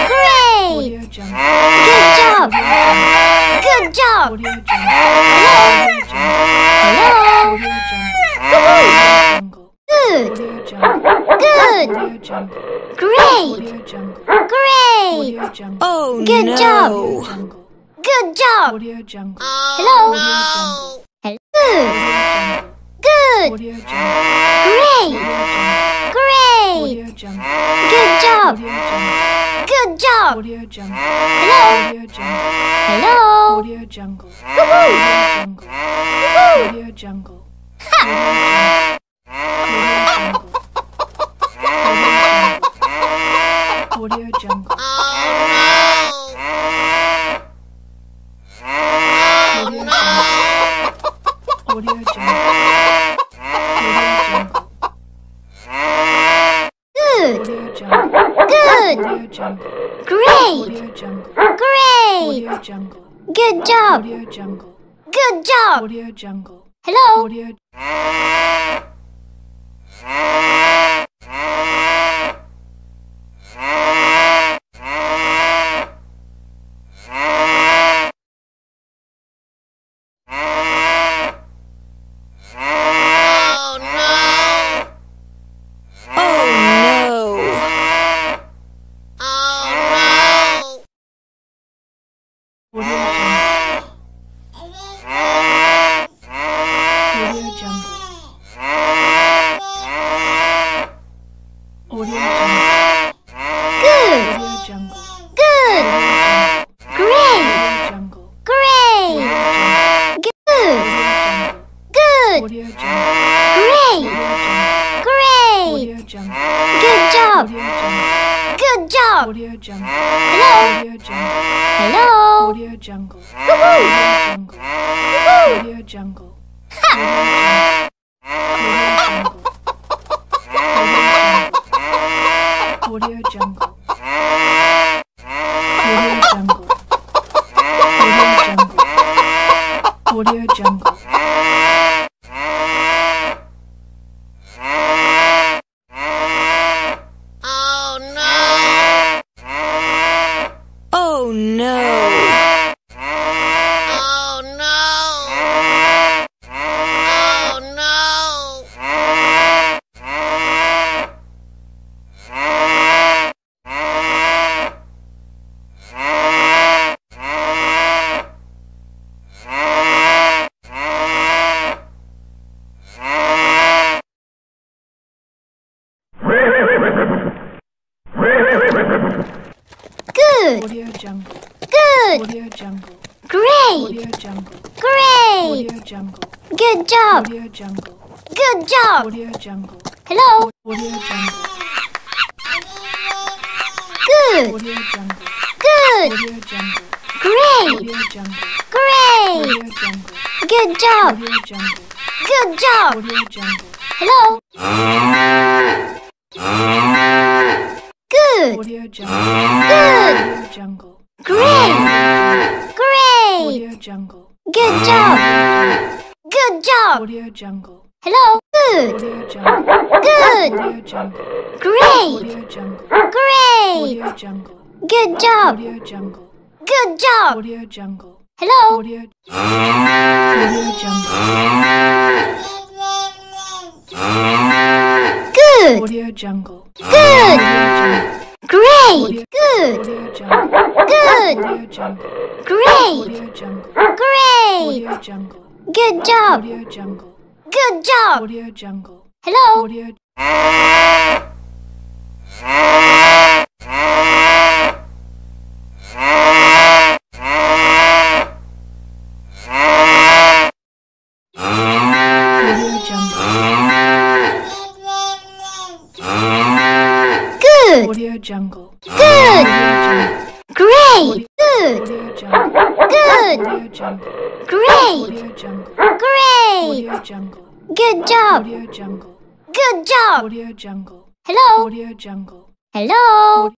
Great! Good job! Good job! Hello? Good! Good! Great! Great! Oh Good no! job! Good job! Hello? Hello? Good! Good! Great! Great! Good job! Good job! Hello? Hello? Ha! Good! Good! Great! Great! Good job! Good job! Hello? Oh no! Good! Good! Great! Great! Good job! Good job! Hello? Good! Good! Great! Great! Good job! Good job! Hello? Good! Good! Great! Great! Good job! Good job! Hello? Good! Good! Great! Great! Good job! Good job! Hello? Good! Good! Great! Good! Good! Great! Great! Good job! Good job! Hello? Good! Good! Great! Good! Good! Great! Great! Good job! Good job! Hello? Hello?